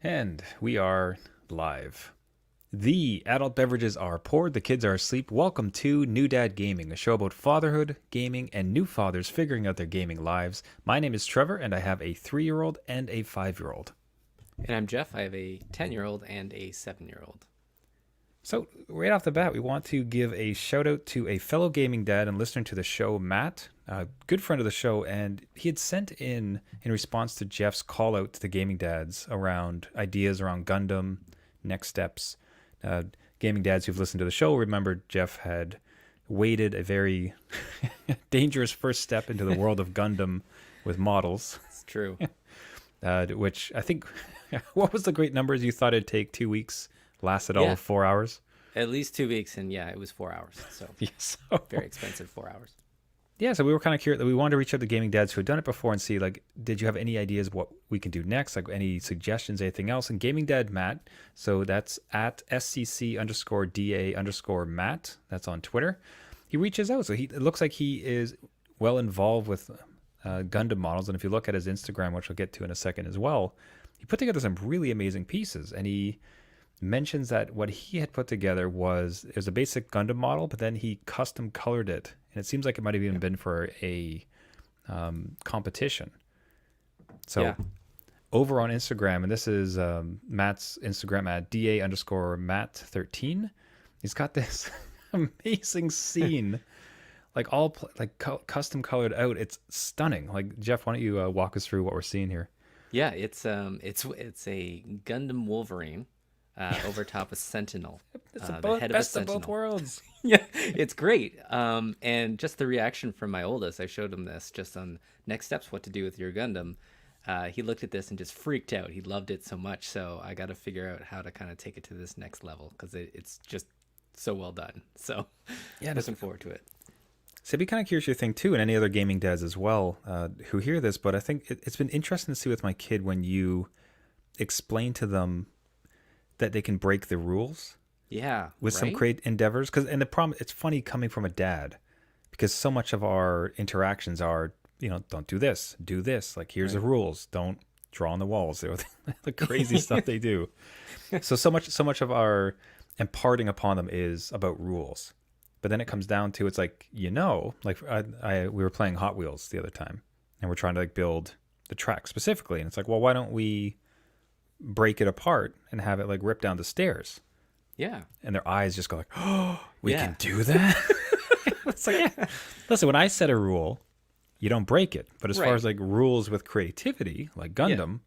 And we are live. The adult beverages are poured, the kids are asleep. Welcome to New Dad Gaming, a show about fatherhood, gaming, and new fathers figuring out their gaming lives. My name is Trevor, and I have a 3-year-old and a 5-year-old. And I'm Jeff. I have a 10-year-old and a 7-year-old. So, right off the bat, we want to give a shout out to a fellow gaming dad and listener to the show, Matt, a good friend of the show. And he had sent in response to Jeff's call out to the gaming dads around ideas around Gundam, next steps. Uh, Gaming dads who've listened to the show remember Jeff had waded a very dangerous first step into the world of Gundam with models, It's true. which I think, what was the great numbers? You thought it'd take 2 weeks, lasted all Yeah, of 4 hours? at least 2 weeks, and yeah, it was 4 hours. So Yes. very expensive 4 hours. Yeah, so we were kind of curious. We wanted to reach out to gaming dads who had done it before and see, like, did you have any ideas what we can do next? Like, any suggestions, anything else? And gaming dad Matt, so that's at SCC underscore DA underscore Matt. That's on Twitter. He reaches out. So it looks like he is well involved with Gundam models. And if you look at his Instagram, which we'll get to in a second as well, he put together some really amazing pieces. And he mentions that what he had put together was it was a basic Gundam model, but then he custom colored it, and it seems like it might have even Yeah. been for a competition. So Yeah. over on Instagram, and this is Matt's Instagram at da underscore Matt13. He's got this amazing scene, like custom colored out. It's stunning. Like Jeff, why don't you walk us through what we're seeing here? Yeah, it's a Gundam Wolverine over top of Sentinel, It's the about head of a best of both Sentinel. worlds. Yeah, it's great. And just the reaction from my oldest, I showed him this just on next steps, what to do with your Gundam. He looked at this and just freaked out. He loved it so much. So I got to figure out how to kind of take it to this next level because it's just so well done. So Yeah, looking forward to it. so I'd be kind of curious your thing too, and any other gaming dads as well who hear this. But I think it's been interesting to see with my kid when you explain to them that they can break the rules Yeah, with some right? great endeavors. Because and the problem, it's funny coming from a dad, because so much of our interactions are, don't do this, do this. Like here's the Right. rules. Don't draw on the walls. The crazy stuff they do. So much of our imparting upon them is about rules. But then it comes down to it's like like we were playing Hot Wheels the other time, and we're trying to like build the track specifically, and it's like, well, why don't we break it apart and have it like rip down the stairs? Yeah. And their eyes just go like, oh, we Yeah. can do that. It's like, yeah. Listen, when I set a rule, you don't break it. But as far Right. as like rules with creativity, like Yeah. Gundam,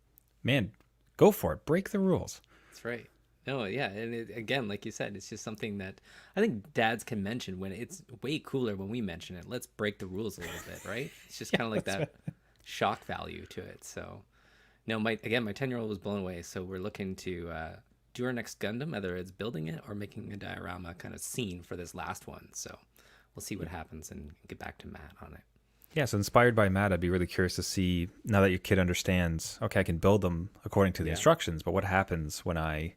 man, go for it. Break the rules. That's right. No, yeah, and again, like you said, it's just something that I think dads can mention when it's way cooler when we mention it. Let's break the rules a little bit, right? It's just Yeah, kind of like that's right. that shock value to it. So, no, my 10-year-old was blown away. So we're looking to do our next Gundam, whether it's building it or making a diorama kind of scene for this last one. So we'll see what happens and get back to Matt on it. Yeah, so inspired by Matt, I'd be really curious to see now that your kid understands, okay, I can build them according to the Yeah, instructions, but what happens when I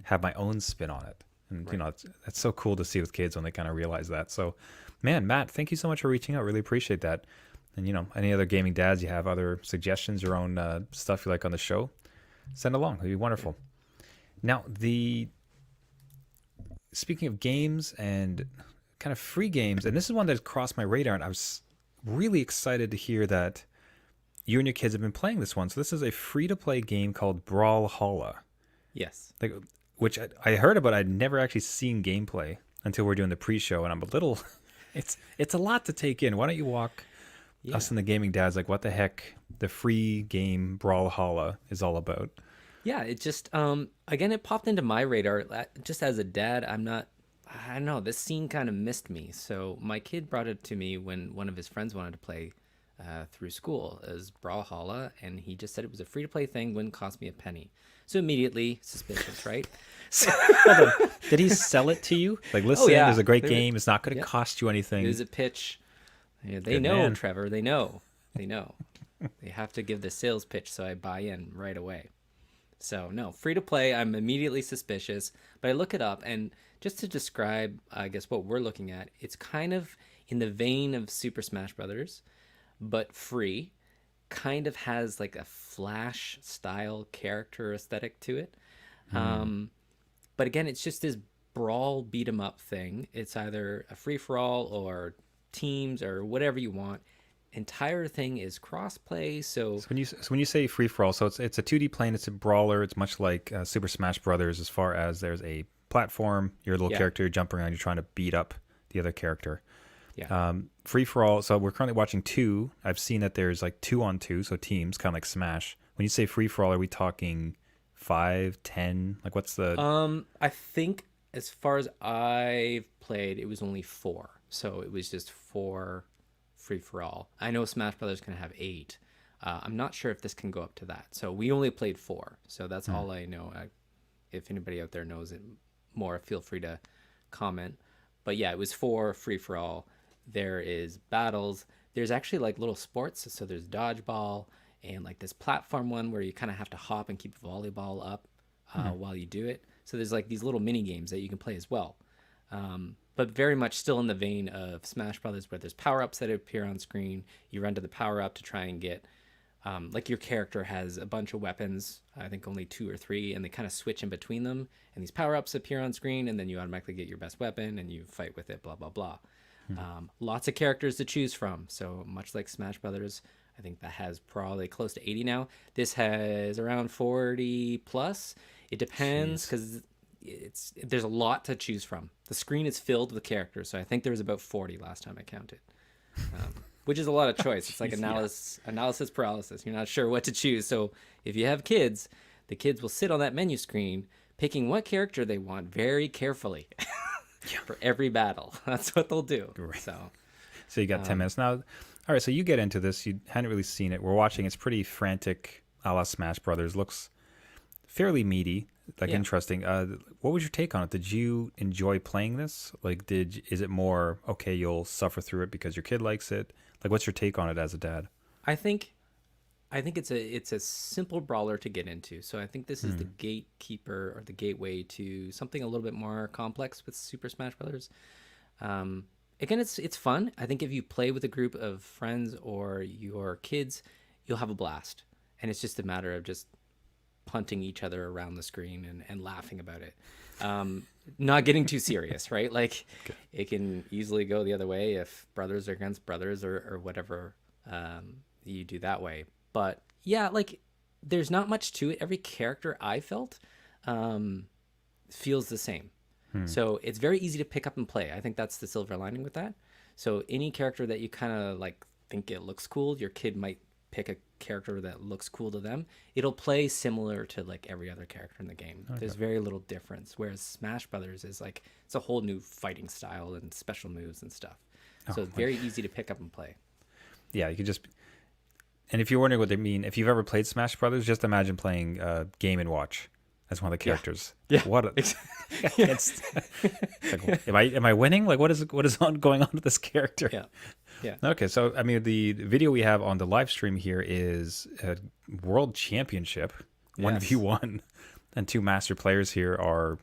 have my own spin on it? And, right. that's so cool to see with kids when they kind of realize that. So, man, Matt, thank you so much for reaching out. Really appreciate that. And, any other gaming dads, you have other suggestions, your own stuff you like on the show, send along. It'd be Yeah. wonderful. Now, speaking of games and kind of free games, and this is one that crossed my radar, and I was really excited to hear that you and your kids have been playing this one. So this is a free to play game called Brawlhalla, Yes. like which I heard about. I'd never actually seen gameplay until we're doing the pre-show, and I'm a little. It's a lot to take in. Why don't you walk us Yeah. and the gaming dads like what the heck the free game Brawlhalla is all about? Yeah, it just again it popped into my radar just as a dad. I don't know, this scene kind of missed me. So my kid brought it to me when one of his friends wanted to play through school as Brawlhalla, and he just said it was a free to play thing, wouldn't cost me a penny. So immediately suspicious, right? So, Hold on. Did he sell it to you? Like, oh listen, there's yeah, a great game. It's not going to yeah, cost you it anything. was a pitch. Yeah, they Good know, man. Trevor. They know. They have to give the sales pitch, so I buy in right away. So no, free to play. I'm immediately suspicious, but I look it up, and just to describe, I guess what we're looking at, it's kind of in the vein of Super Smash Brothers, but free. kind of has like a Flash style character aesthetic to it. Um, but again, it's just this brawl beat 'em up thing. It's either a free for all or teams or whatever you want. Entire thing is crossplay, so So when you say free for all, so it's a 2D plane, it's a brawler. It's much like Super Smash Brothers, as far as there's a platform, your little yeah, character, you're jumping around, you're trying to beat up the other character. yeah. Free for all. So we're currently watching two. I've seen that there's like 2-on-2, so teams, kind of like Smash. When you say free for all, are we talking 5, 10? Like what's the? I think as far as I've played, it was only four, so it was just four free for all. I know Smash Brothers can have eight. I'm not sure if this can go up to that. So we only played four, so that's all I know. If anybody out there knows it more, feel free to comment. But yeah, it was four free for all. There is battles. There's actually like little sports. So there's dodgeball and like this platform one where you kind of have to hop and keep volleyball up while you do it. So there's like these little mini games that you can play as well. But very much still in the vein of Smash Brothers, where there's power ups that appear on screen. You run to the power up to try and get, like your character has a bunch of weapons, I think only two or three, and they kind of switch in between them. And these power ups appear on screen, and then you automatically get your best weapon and you fight with it, blah, blah, blah. Lots of characters to choose from. So much like Smash Brothers, I think that has probably close to 80 now. This has around 40 plus. It depends because there's a lot to choose from. The screen is filled with characters, so I think there was about 40 last time I counted, which is a lot of choice. It's like analysis paralysis. You're not sure what to choose. So if you have kids, the kids will sit on that menu screen picking what character they want very carefully for every battle. That's what they'll do. Right. So You got 10 minutes now. All right, so you get into this. You hadn't really seen it. We're watching. It's pretty frantic, a la Smash Brothers. Looks fairly meaty, like interesting. What was your take on it? Did you enjoy playing this? Like, is it more okay? You'll suffer through it because your kid likes it. Like, what's your take on it as a dad? I think it's a simple brawler to get into. So I think this is the gatekeeper or the gateway to something a little bit more complex with Super Smash Brothers. Again, it's fun. I think if you play with a group of friends or your kids, you'll have a blast. And it's just a matter of just punting each other around the screen and laughing about it. Not getting too serious, right? Like it can easily go the other way if brothers are against brothers or whatever you do that way. But yeah, like there's not much to it. Every character I felt feels the same. So it's very easy to pick up and play. I think that's the silver lining with that. So any character that you kind of like think it looks cool, your kid might pick a character that looks cool to them. It'll play similar to like every other character in the game. Okay. There's very little difference. Whereas Smash Brothers is like, it's a whole new fighting style and special moves and stuff. So it's very easy to pick up and play. Yeah, you can just... And if you're wondering what they mean, if you've ever played Smash Brothers, just imagine playing Game & Watch as one of the characters. Yeah. What a... it's like, am I winning? Like what is going on with this character? Yeah. Okay, so I mean the video we have on the live stream here is a world championship, 1v1, and two master players here are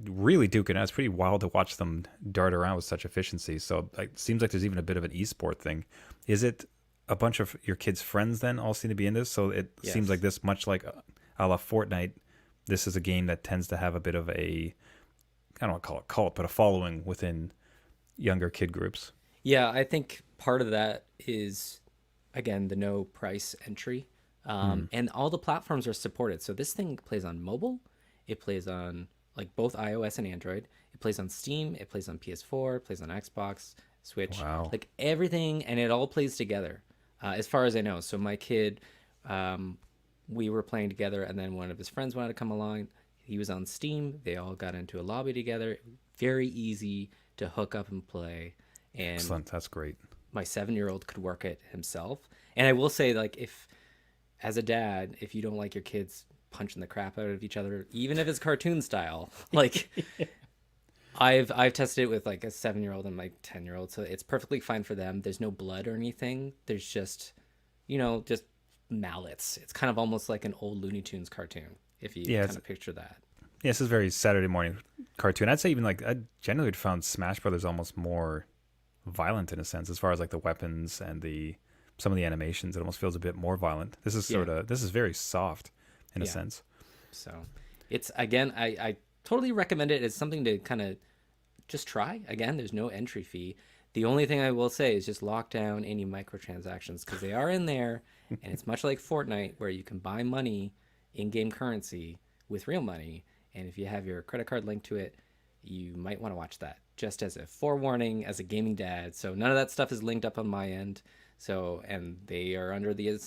really duking it out. It's pretty wild to watch them dart around with such efficiency. So it seems like there's even a bit of an esport thing. Is it a bunch of your kids' friends then all seem to be in this? So it seems like this, much like a la Fortnite, this is a game that tends to have a bit of a, I don't want to call it cult, but a following within younger kid groups. Yeah, I think part of that is, again, the no price entry. And all the platforms are supported. So this thing plays on mobile. It plays on like both iOS and Android. It plays on Steam. It plays on PS4. It plays on Xbox, Switch. Wow. Like everything, and it all plays together, as far as I know. So my kid, we were playing together, and then one of his friends wanted to come along. He was on Steam. They all got into a lobby together. Very easy to hook up and play. And excellent. That's great. My 7-year-old could work it himself. And I will say, like, if as a dad, if you don't like your kids punching the crap out of each other, even if it's cartoon style, like I've tested it with like a 7-year-old and my 10-year-old, so it's perfectly fine for them. There's no blood or anything. There's just, just mallets. It's kind of almost like an old Looney Tunes cartoon, if you kind of picture that. Yeah, this is very Saturday morning cartoon. I'd say even like I generally found Smash Brothers almost more violent in a sense, as far as like the weapons and the some of the animations. It almost feels a bit more violent. This is Yeah. this is very soft in a Yeah. sense. So it's, again, I totally recommend it. It's something to kind of just try. Again, there's no entry fee. The only thing I will say is just lock down any microtransactions, because they are in there, and it's much like Fortnite where you can buy money, in-game currency, with real money, and if you have your credit card linked to it, you might want to watch that. Just as a forewarning, as a gaming dad. So none of that stuff is linked up on my end. So, and they are under the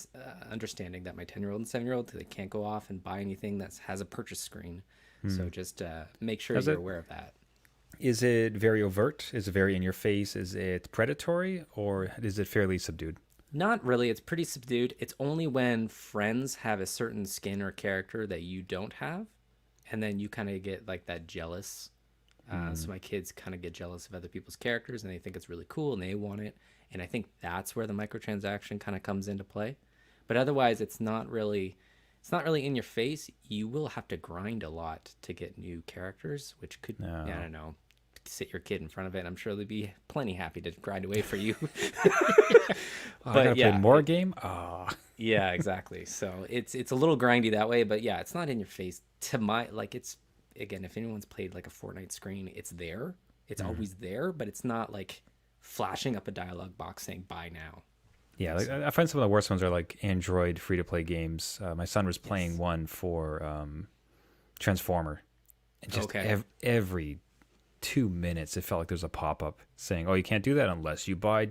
understanding that my 10-year-old and 7-year-old, they can't go off and buy anything that has a purchase screen. So just make sure you're aware of that. Is it very overt? Is it very in your face? Is it predatory, or is it fairly subdued? Not really. It's pretty subdued. It's only when friends have a certain skin or character that you don't have, and then you kind of get like that jealous. So my kids kind of get jealous of other people's characters, and they think it's really cool, and they want it. And I think that's where the microtransaction kind of comes into play. But otherwise, it's not really in your face. You will have to grind a lot to get new characters, which could, I don't know, sit your kid in front of it. I'm sure they'd be plenty happy to grind away for you. I gotta play more game. Yeah, exactly. So it's a little grindy that way, but yeah, it's not in your face. To my, like, it's, again, if anyone's played like a Fortnite screen, it's there. It's always there, but it's not like flashing up a dialogue box saying buy now. Yeah, like, I find some of the worst ones are like Android free-to-play games. My son was playing one for Transformer, and just every 2 minutes it felt like there's a pop-up saying, "Oh, you can't do that unless you buy."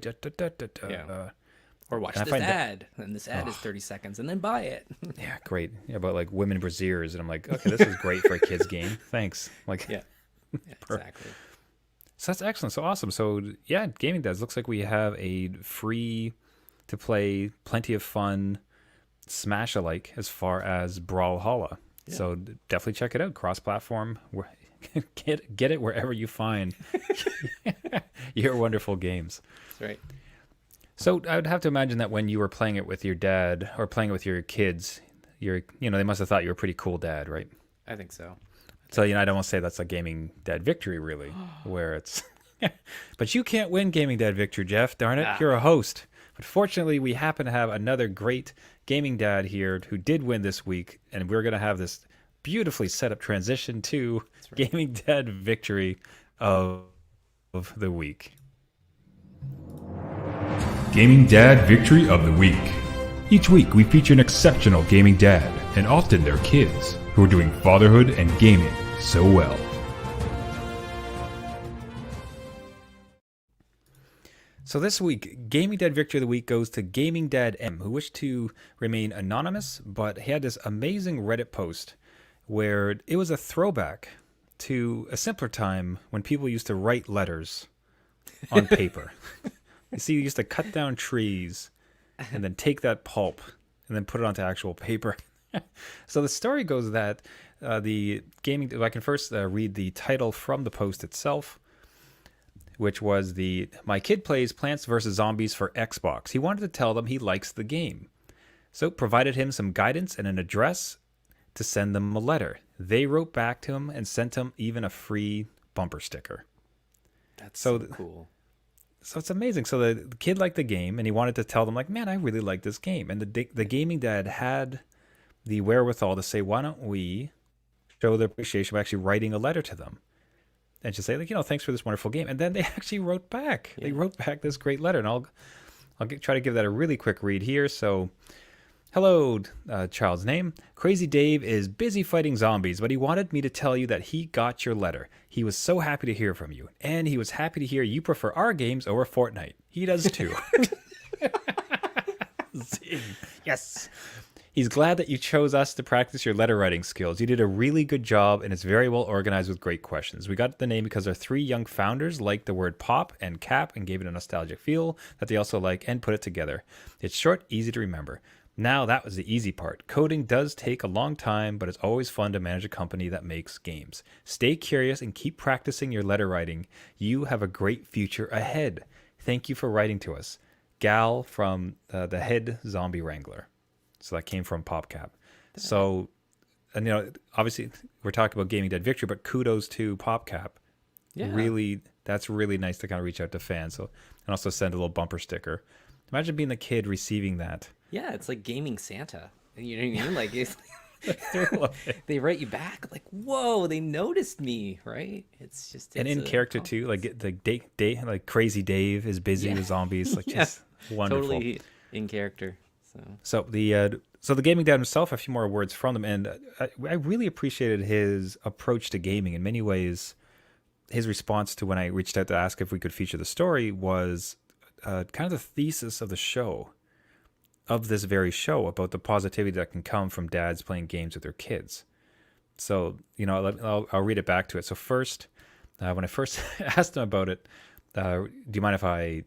Or watch this ad, and this ad is 30 seconds, and then buy it. Yeah, great. Yeah, about like women brassieres, and I'm like, okay, this is great for a kid's game. Thanks. Like, yeah exactly. So that's excellent. So awesome. So yeah, Gaming Dads, looks like we have a free to play, plenty of fun Smash alike as far as Brawlhalla. Yeah. So definitely check it out. Cross-platform. Get it wherever you find your wonderful games. That's right. So I would have to imagine that when you were playing it with your dad or playing it with your kids, they must have thought you were a pretty cool dad, right? I think so. So, I don't want to say that's a gaming dad victory, really, where it's... But you can't win gaming dad victory, Jeff. Darn it. You're a host. But fortunately, we happen to have another great gaming dad here who did win this week, and we're going to have this beautifully set up transition to gaming dad victory of the week. Gaming Dad Victory of the Week. Each week we feature an exceptional gaming dad, and often their kids, who are doing fatherhood and gaming so well. So this week, Gaming Dad Victory of the Week goes to Gaming Dad M, who wished to remain anonymous, but he had this amazing Reddit post where it was a throwback to a simpler time when people used to write letters on paper. You see, you used to cut down trees and then take that pulp and then put it onto actual paper. So the story goes that I can first read the title from the post itself, which was My kid plays Plants vs. Zombies for Xbox. He wanted to tell them he likes the game. So provided him some guidance and an address to send them a letter. They wrote back to him and sent him even a free bumper sticker. That's so cool. So it's amazing. So the kid liked the game, and he wanted to tell them, like, man, I really like this game. And the gaming dad had the wherewithal to say, why don't we show their appreciation by actually writing a letter to them? And just say, like, thanks for this wonderful game. And then they actually wrote back. Yeah. They wrote back this great letter. And I'll try to give that a really quick read here. So, hello, child's name. Crazy Dave is busy fighting zombies, but he wanted me to tell you that he got your letter. He was so happy to hear from you. And he was happy to hear you prefer our games over Fortnite. He does too. Yes. He's glad that you chose us to practice your letter writing skills. You did a really good job, and it's very well organized with great questions. We got the name because our 3 young founders liked the word pop and cap and gave it a nostalgic feel that they also like and put it together. It's short, easy to remember. Now that was the easy part. Coding does take a long time, but it's always fun to manage a company that makes games. Stay curious and keep practicing your letter writing. You have a great future ahead. Thank you for writing to us. Gal from the Head Zombie Wrangler. So that came from PopCap. So, and obviously we're talking about Gaming Dead Victory, but kudos to PopCap. Yeah. Really, that's really nice to kind of reach out to fans. So, and also send a little bumper sticker. Imagine being the kid receiving that. Yeah, it's like gaming Santa. You know what I mean? Like it's, I love it. they write you back like, "Whoa, they noticed me!" Right? It's just And it's in a character too, like like Crazy Dave is busy with zombies, like Yeah. just wonderful. totally in character. So So the gaming dad himself, a few more words from him, and I really appreciated his approach to gaming. In many ways, his response to when I reached out to ask if we could feature the story was kind of the thesis of the show, of this very show, about the positivity that can come from dads playing games with their kids. So, I'll read it back to it. So first, when I first asked him about it, do you mind if I,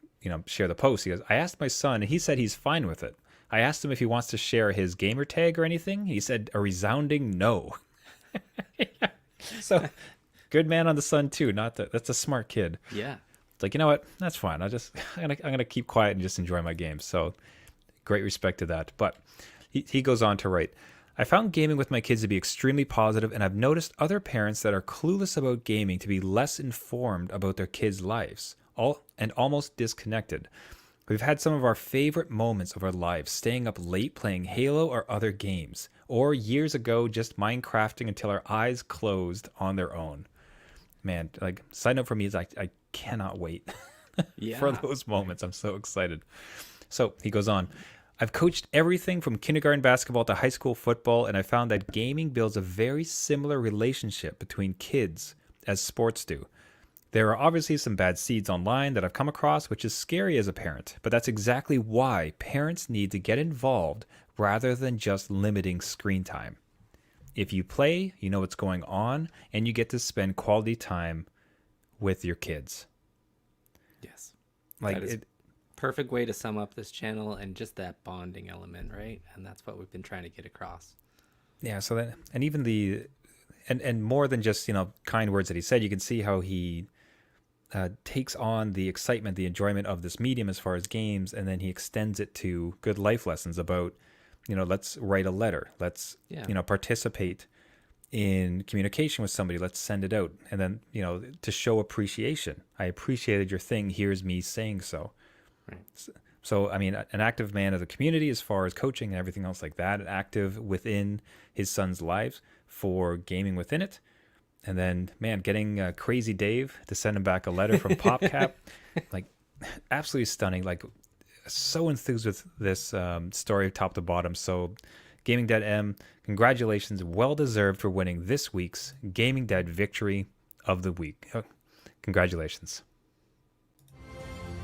share the post? He goes, I asked my son, and he said he's fine with it. I asked him if he wants to share his gamer tag or anything. He said a resounding no. So, good man on the son too. That's a smart kid. yeah, It's like, you know what? That's fine. I'm gonna keep quiet and just enjoy my game. So, great respect to that. But he goes on to write, I found gaming with my kids to be extremely positive, and I've noticed other parents that are clueless about gaming to be less informed about their kids' lives, and almost disconnected. We've had some of our favorite moments of our lives staying up late playing Halo or other games, or years ago just Minecrafting until our eyes closed on their own. Man, like, side note for me is I cannot wait yeah. for those moments. I'm so excited. So he goes on, I've coached everything from kindergarten basketball to high school football, and I found that gaming builds a very similar relationship between kids as sports do. There are obviously some bad seeds online that I've come across, which is scary as a parent, but that's exactly why parents need to get involved rather than just limiting screen time. If you play, you know what's going on, and you get to spend quality time with your kids. Yes, Like that is perfect way to sum up this channel and just that bonding element, right? And that's what we've been trying to get across. Yeah, so that, and even and more than just, kind words that he said, you can see how he takes on the excitement, the enjoyment of this medium as far as games, and then he extends it to good life lessons about, let's write a letter, let's, participate in communication with somebody, let's send it out, and then, to show appreciation. I appreciated your thing, here's me saying so. Right. So, I mean, an active man of the community as far as coaching and everything else like that, active within his son's lives for gaming within it. And then, man, getting Crazy Dave to send him back a letter from PopCap, like, absolutely stunning. Like, so enthused with this story top to bottom. So, Gaming Dad M, congratulations. Well deserved for winning this week's Gaming Dad Victory of the Week. Congratulations.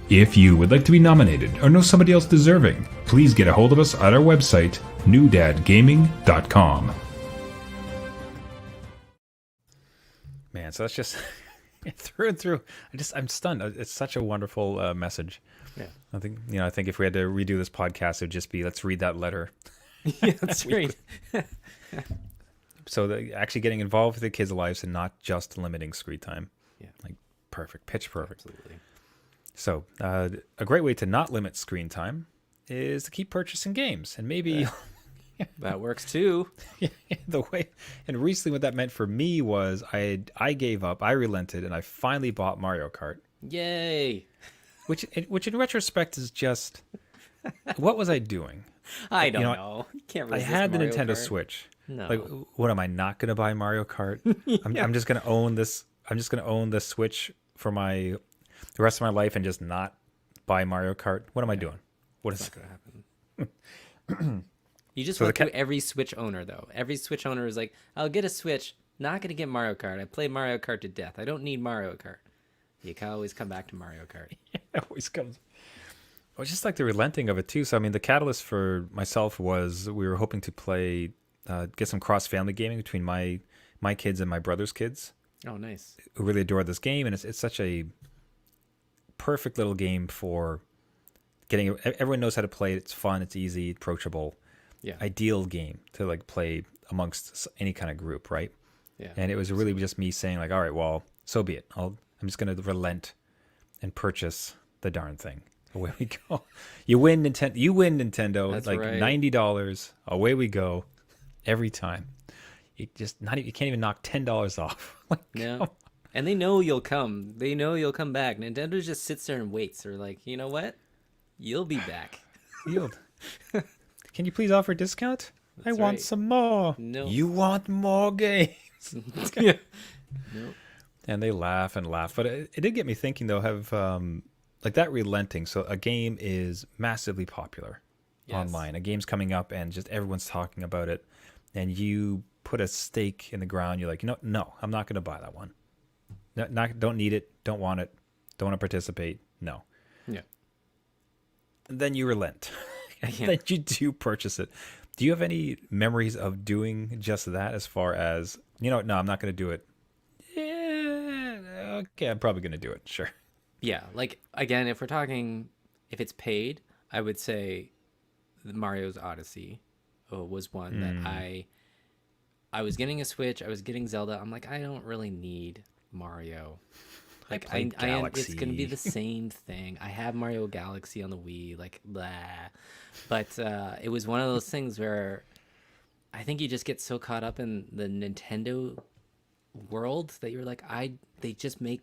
If you would like to be nominated or know somebody else deserving, please get a hold of us at our website, newdadgaming.com. Man, so that's just through and through. I'm stunned. It's such a wonderful message. Yeah. I think if we had to redo this podcast, it would just be, let's read that letter. Yeah, that's right. So actually getting involved with the kids' lives and not just limiting screen time. Yeah. Like perfect, pitch perfect. Absolutely. So a great way to not limit screen time is to keep purchasing games, and maybe That works too. the way. And recently, what that meant for me was I gave up, I relented, and I finally bought Mario Kart. Yay. Which in retrospect is just, what was I doing? I don't know. You can't I resist had the Mario Nintendo Kart. Switch. No. Like, what am I not going to buy Mario Kart? I'm just going to own this. I'm just going to own the Switch for the rest of my life and just not buy Mario Kart. What am I doing? What is It's not gonna happen. You just went through every Switch owner though. Every Switch owner is like, I'll get a Switch, not gonna get Mario Kart. I play Mario Kart to death. I don't need Mario Kart. You can always come back to Mario Kart. It always comes. Well, just like the relenting of it too. So I mean, the catalyst for myself was we were hoping to play, get some cross-family gaming between my kids and my brother's kids, Oh, nice. who really adore this game, and it's such a perfect little game for getting. Everyone knows how to play it. It's fun. It's easy. Approachable. Yeah. Ideal game to like play amongst any kind of group, right? Yeah. And it was really just me saying like, all right, well, so be it. I'm just gonna relent and purchase the darn thing. Away we go. You win Nintendo. That's like right. $90. Away we go. Every time. You can't even knock $10 off. Like, Yeah. And they know you'll come. They know you'll come back. Nintendo just sits there and waits. They're like, you know what? You'll be back. Yield. Can you please offer a discount? I want right. some more. No. You want more games? Yeah. Nope. And they laugh and laugh. But it did get me thinking, though, have like that relenting. So a game is massively popular online. A game's coming up and just everyone's talking about it. And you put a stake in the ground. You're like, no, I'm not going to buy that one. Don't need it. Don't want it. Don't want to participate. No. Yeah. And then you relent. And then you do purchase it. Do you have any memories of doing just that as far as, no, I'm not going to do it? Yeah, okay, I'm probably going to do it. Sure. Yeah. Like, again, if it's paid, I would say Mario's Odyssey was one that I was getting a Switch. I was getting Zelda. I'm like, I don't really need Mario. Like, it's going to be the same thing. I have Mario Galaxy on the Wii, like, blah. But it was one of those things where I think you just get so caught up in the Nintendo world that you're like, they just make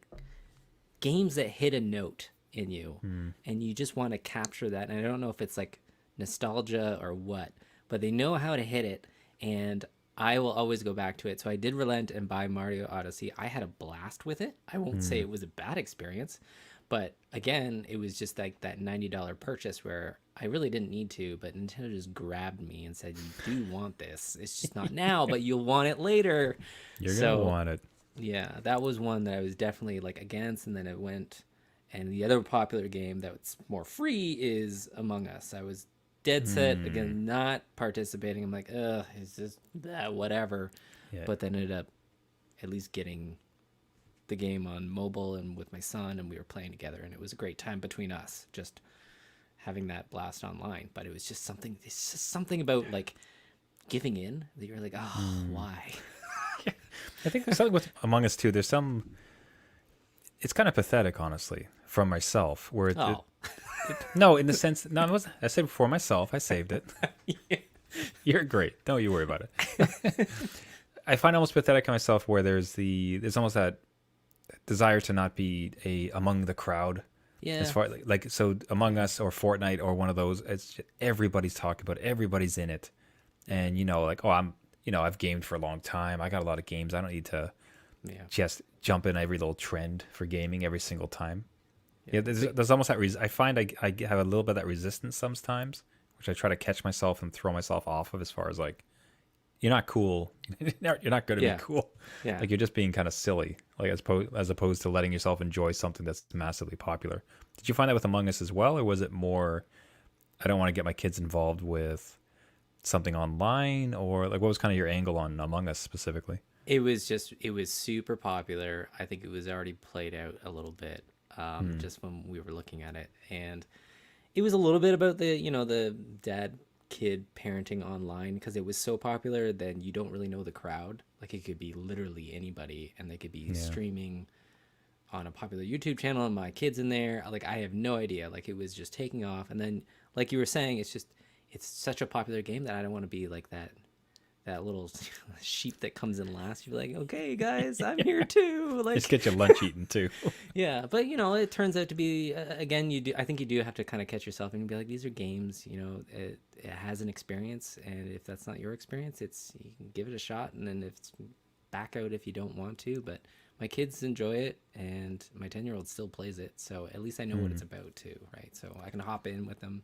games that hit a note in you, and you just want to capture that. And I don't know if it's like nostalgia or what, but they know how to hit it, and I will always go back to it. So I did relent and buy Mario Odyssey. I had a blast with it. I won't say it was a bad experience, but again, it was just like that $90 purchase where I really didn't need to, but Nintendo just grabbed me and said, you do want this. It's just not now, but you'll want it later. You're going to want it. Yeah, that was one that I was definitely like against, and then it went. And the other popular game that's more free is Among Us. I was dead set again, not participating. I'm like, it's just whatever. Yeah. But then ended up at least getting the game on mobile and with my son, and we were playing together, and it was a great time between us, just having that blast online. But it was just something. It's just something about like giving in that you're like, why? I think there's something with Among Us too. There's some. It's kind of pathetic, honestly, from myself. Where no, in the sense, no, I said for myself. I saved it. Yeah. You're great. Don't you worry about it. I find almost pathetic in myself where there's almost that desire to not be among the crowd. Yeah. As far like so Among Us or Fortnite or one of those, it's just, everybody's talking about it, everybody's in it, and like, I've gamed for a long time. I got a lot of games. I don't need to just jump in every little trend for gaming every single time. Yeah, there's almost that I find I have a little bit of that resistance sometimes, which I try to catch myself and throw myself off of, as far as like, you're not cool. You're not going to be cool. Yeah. Like, you're just being kind of silly, like as opposed to letting yourself enjoy something that's massively popular. Did you find that with Among Us as well, or was it more, I don't want to get my kids involved with something online, or like what was kind of your angle on Among Us specifically? It was super popular. I think it was already played out a little bit, just when we were looking at it, and it was a little bit about the dad kid parenting online, because it was so popular. Then you don't really know the crowd. Like, it could be literally anybody, and they could be streaming on a popular YouTube channel, and my kid's in there. Like, I have no idea. Like, it was just taking off, and then, like you were saying, it's such a popular game that I don't want to be like that little sheep that comes in last. You're like, okay, guys, I'm here too. Like, Just get your lunch eaten too. yeah, but it turns out to be again. I think you do have to kind of catch yourself and be like, these are games. It has an experience, and if that's not your experience, you can give it a shot, and then back out if you don't want to. But my kids enjoy it, and my 10-year-old still plays it, so at least I know what it's about too, right? So I can hop in with them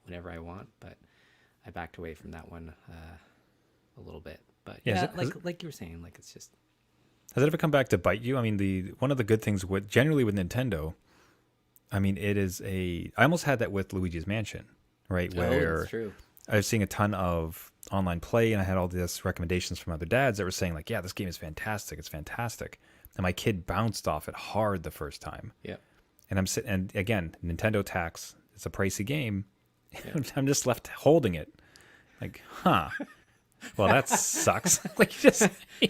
whenever I want. But I backed away from that one a little bit. But like you were saying, like, it's just. Has it ever come back to bite you? I mean, one of the good things generally with Nintendo, I mean, I almost had that with Luigi's Mansion, right? Where that's true. I was seeing a ton of online play, and I had all these recommendations from other dads that were saying like, yeah, this game is fantastic. It's fantastic. And my kid bounced off it hard the first time. Yeah. And I'm sitting, and again, Nintendo tax, it's a pricey game. Yeah. I'm just left holding it. Like, well, that sucks. Like,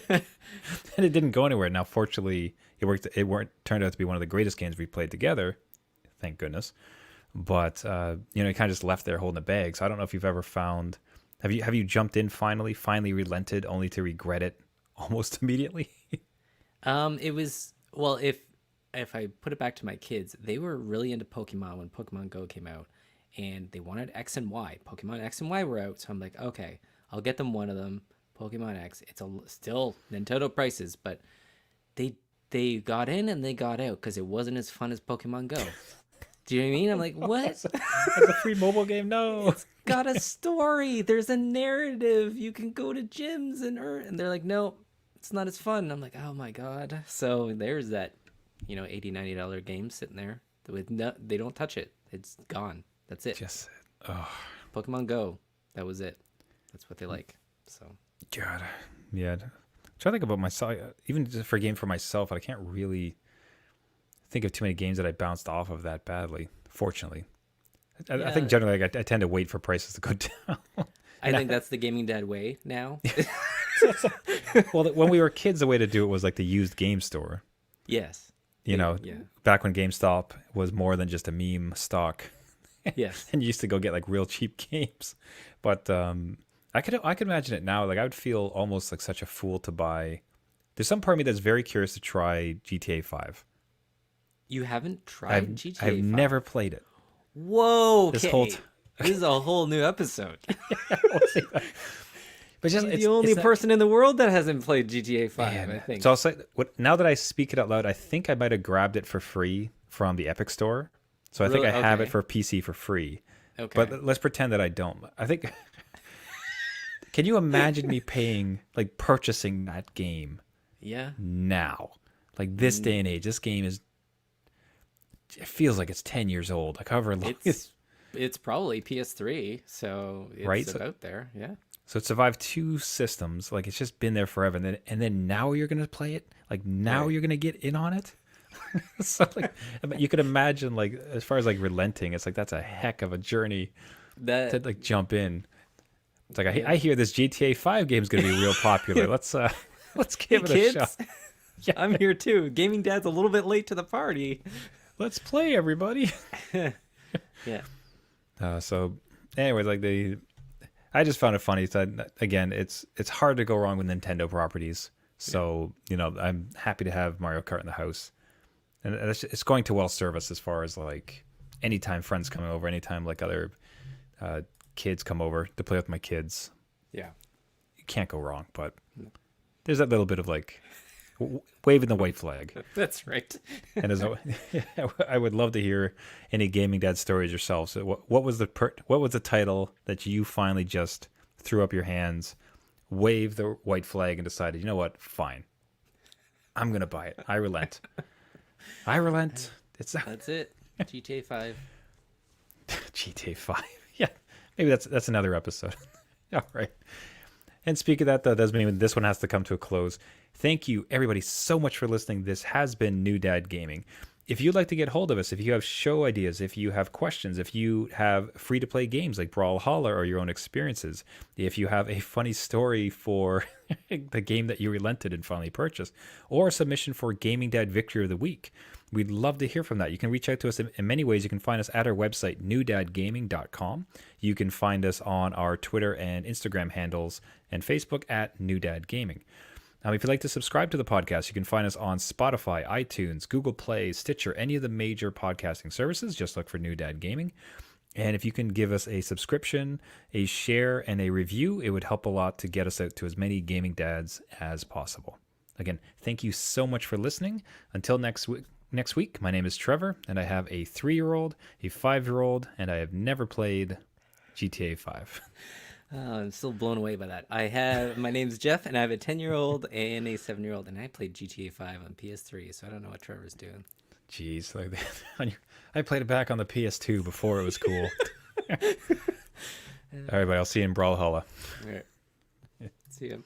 and it didn't go anywhere. Now, fortunately, it worked. Turned out to be one of the greatest games we played together. Thank goodness. But it kind of just left there holding the bag. So I don't know if you've ever found. Have you jumped in finally relented, only to regret it almost immediately? It was, well, if I put it back to my kids, they were really into Pokemon when Pokemon Go came out, and they wanted X and Y. Pokemon X and Y were out, so I'm like, okay, I'll get them one of them. Pokemon X. It's still Nintendo prices, but they got in and they got out because it wasn't as fun as Pokemon Go. Do you know what I mean? I'm like, what? As a free mobile game? No. It's got a story. There's a narrative. You can go to gyms and earn. And they're like, no, it's not as fun. I'm like, oh my God. So there's that, $80, $90 game sitting there with they don't touch it. It's gone. That's it. Just, Pokemon Go. That was it. That's what they like. So. God. Yeah. I'm trying to think about myself, even just for a game for myself, I can't really think of too many games that I bounced off of that badly, fortunately. I think generally I tend to wait for prices to go down. I think that's the gaming dad way now. Well, when we were kids, the way to do it was like the used game store. Yes. Back when GameStop was more than just a meme stock. Yes. And you used to go get like real cheap games. But I could imagine it now. Like I would feel almost like such a fool to buy. There's some part of me that's very curious to try GTA 5. You haven't tried GTA 5? I've never played it. Whoa. This is a whole new episode. But just You're the only person in the world that hasn't played GTA 5, man. I think. So I'll say, now that I speak it out loud, I think I might have grabbed it for free from the Epic Store. So I think I have it for PC for free. Okay. But let's pretend that I don't. I think. Can you imagine me purchasing that game? Yeah. Now, like this day and age, this game is. It feels like it's 10 years old. Like however long it's probably PS3, so it's right? about there. Yeah. So it survived 2 systems. Like it's just been there forever. And then now you're gonna play it. Like now you're gonna get in on it. So like you could imagine like as far as like relenting, it's like that's a heck of a journey to like jump in. It's like I hear this GTA 5 game is gonna be real popular. Let's give it a shot. Yeah. I'm here too. Gaming Dad's a little bit late to the party. Let's play, everybody. Yeah. So anyway, I just found it funny. So again, it's hard to go wrong with Nintendo properties. So I'm happy to have Mario Kart in the house, and it's going to well serve us as far as like anytime friends come over, anytime like other kids come over to play with my kids. Yeah, you can't go wrong. But there's that little bit of like waving the white flag. That's right. And I would love to hear any gaming dad stories yourself. So what was the title that you finally just threw up your hands, waved the white flag, and decided, you know what, fine, I'm gonna buy it. I relent. I relent. That's it. GTA 5. GTA 5. Yeah, maybe that's another episode. All right. And speak of that, though, does mean this one has to come to a close. Thank you, everybody, so much for listening. This has been New Dad Gaming. If you'd like to get hold of us, if you have show ideas, if you have questions, if you have free-to-play games like Brawlhalla or your own experiences, if you have a funny story for the game that you relented and finally purchased, or a submission for Gaming Dad Victory of the Week, we'd love to hear from that. You can reach out to us in many ways. You can find us at our website, newdadgaming.com. You can find us on our Twitter and Instagram handles and Facebook at New Dad Gaming. If you'd like to subscribe to the podcast, you can find us on Spotify, iTunes, Google Play, Stitcher, any of the major podcasting services. Just look for New Dad Gaming. And if you can give us a subscription, a share, and a review, it would help a lot to get us out to as many gaming dads as possible. Again, thank you so much for listening. Until next week, my name is Trevor, and I have a 3-year-old, a 5-year-old, and I have never played GTA 5. I'm still blown away by that. My name's Jeff, and I have a 10-year-old and a 7-year-old, and I played GTA 5 on PS3, so I don't know what Trevor's doing. Jeez, I played it back on the PS2 before it was cool. All right, buddy, I'll see you in Brawlhalla. All right. See you.